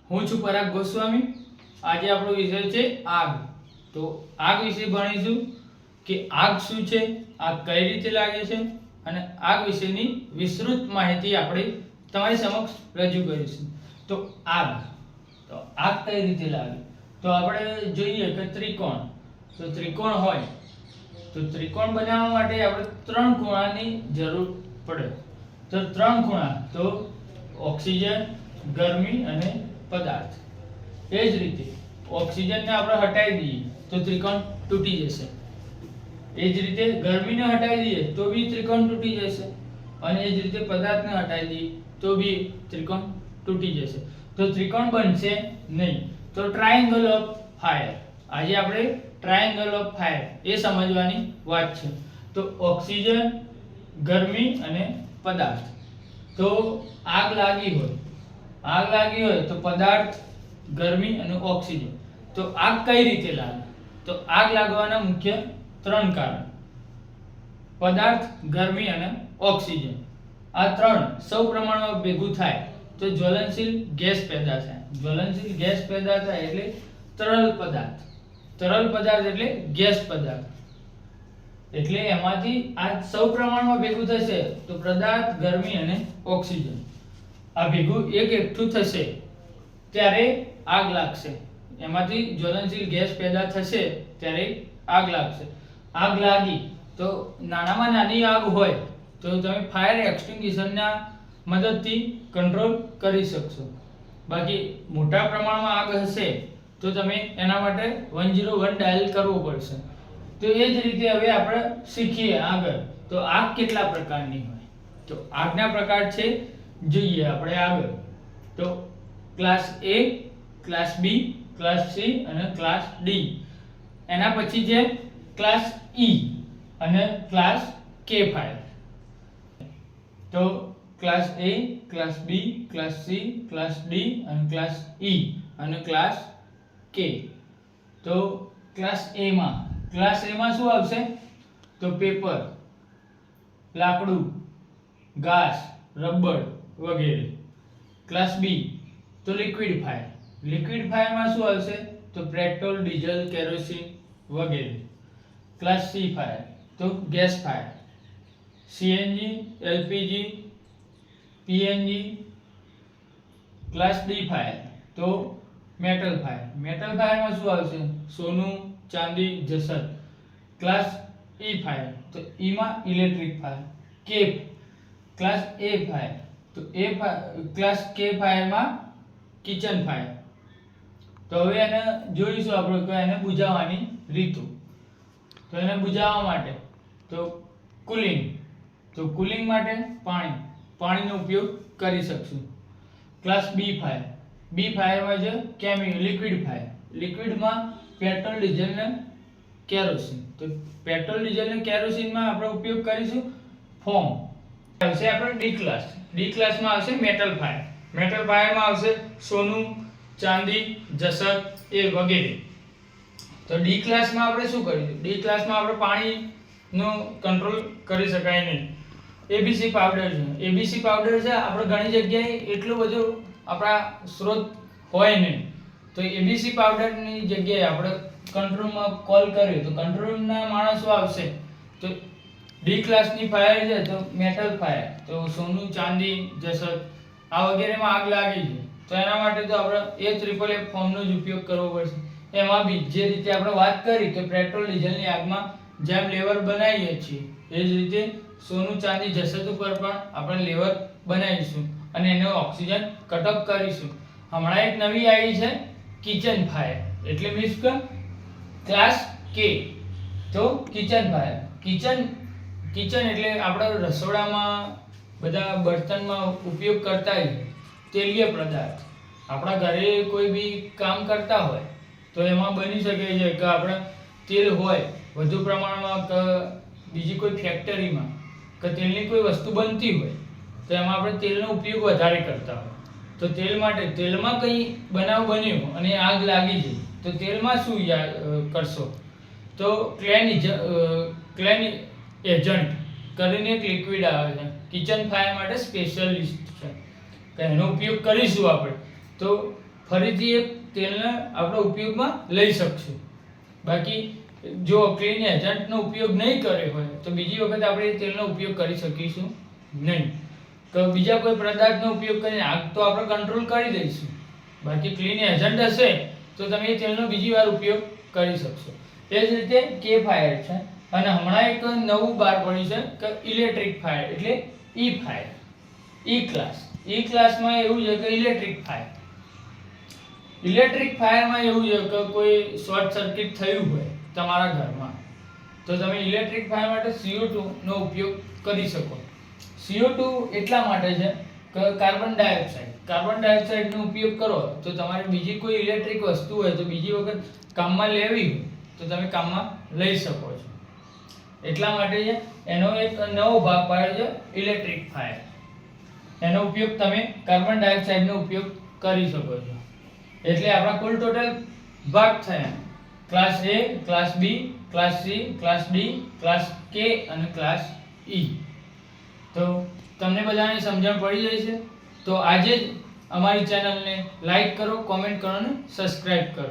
હું છું પરાગ ગોસ્વામી। આજે આપણો વિષય છે આગ। તો આગ વિશે ભણીશું કે આગ શું છે, આગ કઈ રીતે લાગે છે અને આગ વિશેની વિસ્તૃત માહિતી આપણે તમારી સમક્ષ રજૂ કરીશું। તો આગ કઈ રીતે લાગે, તો આપણે જોઈએ કે ત્રિકોણ, તો ત્રિકોણ હોય તો ત્રિકોણ બનાવવા માટે આપણે ત્રણ ખૂણાની જરૂર પડે। તો ત્રણ ખૂણા, તો ઓક્સિજન, ગરમી અને પદાર્થ। એ જ રીતે ઓક્સિજનને આપણે હટાવી દઈએ તો ત્રિકોણ તૂટી જશે, એ જ રીતે ગરમીને હટાવી દઈએ તો બી ત્રિકોણ તૂટી જશે, અને એ જ રીતે પદાર્થને હટાવી દઈએ તો બી ત્રિકોણ તૂટી જશે, તો ત્રિકોણ બનશે નહીં। તો ટ્રાયેંગલ ઓફ ફાયર, આજે આપણે ટ્રાયેંગલ ઓફ ફાયર એ સમજવાની વાત છે। તો ઓક્સિજન, ગરમી અને પદાર્થ। તો આગ લાગી હોય તો પદાર્થ, ગરમી અને ઓક્સિજન। તો આગ કઈ રીતે લાગે, તો આગ લાગવાના મુખ્ય ત્રણ કારણ: પદાર્થ, ગરમી અને ઓક્સિજન। આ ત્રણ સૌ પ્રમાણમાં ભેગું થાય તો જ્વલનશીલ ગેસ પેદા થાય। જ્વલનશીલ ગેસ પેદા થાય એટલે તરલ પદાર્થ, તરલ પદાર્થ એટલે ગેસ પદાર્થ। એટલે એમાંથી આ સૌ પ્રમાણમાં ભેગું થશે તો પદાર્થ, ગરમી અને ઓક્સિજન, આ ભેગું એકઠું થશે ત્યારે આગ લાગશે। એમાંથી જ્વલનશીલ ગેસ પેદા થશે ત્યારે આગ લાગશે। આગ લાગી તો નાનામાં નાની આગ હોય તો તમે ફાયર એક્સટિંગ્વિશરના મદદથી કંટ્રોલ કરી શકશો। બાકી મોટા પ્રમાણમાં આગ હશે તો તમે એના માટે 101 ડાયલ કરવો પડશે। તો એ જ રીતે હવે આપણે શીખીએ આગળ, તો આગ કેટલા પ્રકારની હોય। તો આગના પ્રકાર છે, જોઈએ આપણે આગળ। તો class A, class B, class C અને ક્લાસ D। એના પછી છે ક્લાસ E અને ક્લાસ K ફાયર। તો class A, class B, class C, class D અને ક્લાસ E અને ક્લાસ K। તો ક્લાસ A માં શું આવશે, તો પેપર, લાકડું, ઘાસ, રબર વગેરે। ક્લાસ B તો લિક્વિડ ફાયર, લિક્વિડ ફાયરમાં શું આવશે, તો પેટ્રોલ, ડીઝલ, કેરોસીન વગેરે। ક્લાસ C ફાયર તો gas fire, CNG, LPG, PNG। Class D fire તો મેટલ ફાયર, મેટલ ફાયરમાં શું આવશે, સોનું, ચાંદી, જસત। ક્લાસ E ફાયર તો E માં electric fire, class A fire તો ક્લાસ K ફાયરમાં કિચન ફાયર। તો હવે એને જોઈશું આપણે કે એને બુઝાવવાની રીતો। તો એને બુઝાવવા માટે તો કુલિંગ, તો કુલિંગ માટે પાણીનો ઉપયોગ કરી શકશું। ક્લાસ B ફાયરમાં છે લિક્વિડ ફાયર, લિક્વિડમાં પેટ્રોલ, ડીઝલ ને કેરોસીન। તો પેટ્રોલ, ડીઝલ ને કેરોસીનમાં આપણે ઉપયોગ કરીશું ફોમ। આવશે આપણે ડી ક્લાસમાં આવશે મેટલ ફાયર, મેટલ ફાયરમાં આવશે સોનું, ચાંદી, જસત એ વગેરે। તો ડી ક્લાસમાં આપણે શું કરીશું, ડી ક્લાસમાં આપણે પાણીનો કંટ્રોલ કરી શકાય નહીં। એબીસી પાવડર છે, એબીસી પાવડર છે આપણે ઘણી જગ્યાએ એટલો બધો આપણા સ્ત્રોત હોય નહીં, તો એબીસી પાવડરની જગ્યાએ આપણે કંટ્રોલમાં કોલ કરીએ તો કંટ્રોલના માણસો આવશે। તો ડી ક્લાસની ફાયર છે તો મેટલ ફાયર, તો સોનું, ચાંદી, જસત આ વગેરેમાં આગ લાગી છે તો એના માટે તો આપણે AFFF ફોર્મનો જ ઉપયોગ કરવો પડશે। એમાં બી જે રીતે આપણે વાત કરી કે પેટ્રોલ, ડીઝલની આગમાં જેમ લેવલ બનાવીએ છીએ એ જ રીતે સોનું, ચાંદી, જસત ઉપર પણ આપણે લેવલ બનાવીશું અને એનો ઓક્સિજન કટઅપ કરીશું। હમણાં એક નવી આવી છે કિચન ફાયર, એટલે મીન્સ કે ક્લાસ K। તો કિચન ફાયર, કિચન એટલે આપણા રસોડામાં બધા બર્તનમાં ઉપયોગ કરતા હોય તેલીય પદાર્થ, આપણા ઘરે કોઈ બી કામ કરતા હોય તો એમાં બની શકે છે કે આપણે તેલ હોય વધુ પ્રમાણમાં, કે બીજી કોઈ ફેક્ટરીમાં કે તેલની કોઈ વસ્તુ બનતી હોય તો એમાં આપણે તેલનો ઉપયોગ વધારે કરતા હોય। તો તેલ માટે, તેલમાં કંઈ બનાવ બન્યો અને આગ લાગી જાય તો તેલમાં શું કરશો, તો ક્લેન એજન્ટ કરીને એક લિક્વિડ આવે છે, કિચન ફાયર માટે સ્પેશિયલિસ્ટ છે, તો એનો ઉપયોગ કરીશું આપણે। તો ફરીથી એ તેલને આપણે ઉપયોગમાં લઈ શકશું. બાકી જો ક્લીન એજન્ટનો ઉપયોગ નહીં કર્યો હોય તો બીજી વખત આપણે એ તેલનો ઉપયોગ કરી શકીશું નહીં. તો બીજા કોઈ પદાર્થનો ઉપયોગ કરીને આગ તો આપણે કંટ્રોલ કરી દઈશું. બાકી ક્લીન એજન્ટ હશે તો તમે એ તેલનો બીજી વાર ઉપયોગ કરી શકશો. એ જ રીતે કે ફાયર છે, અને હમણાં એક નવું બહાર પડ્યું છે કે ઇલેક્ટ્રિક ફાયર એટલે ઈ ફાયર, ઈ ક્લાસ. ઈ ક્લાસમાં એવું છે કે ઇલેક્ટ્રિક ફાયર, ઇલેક્ટ્રિક ફાયરમાં એવું છે કે કોઈ શોર્ટ સર્કિટ થયું હોય તમારા ઘરમાં તો તમે ઇલેક્ટ્રિક ફાયર માટે CO2 નો ઉપયોગ કરી શકો. CO2 એટલા માટે છે કે કાર્બન ડાયોક્સાઇડનો ઉપયોગ કરો તો તમારે બીજી કોઈ ઇલેક્ટ્રિક વસ્તુ હોય તો બીજી વખત કામમાં લેવી હોય તો તમે કામમાં લઈ શકો છો. એટલા માટે છે એનો એક નવો ભાગ પાડ્યો છે ઇલેક્ટ્રિક ફાયર. એનો ઉપયોગ તમે કાર્બન ડાયોક્સાઇડનો ઉપયોગ કરી શકો છો. એટલે આપણા કુલ ટોટલ ભાગ થયા class A, class B, class C, class D, class K અને ક્લાસ E. તો તમને બધાને સમજણ પડી જાય છે. તો આજે જ અમારી ચેનલને લાઈક કરો, કોમેન્ટ કરો અને સબસ્ક્રાઇબ કરો.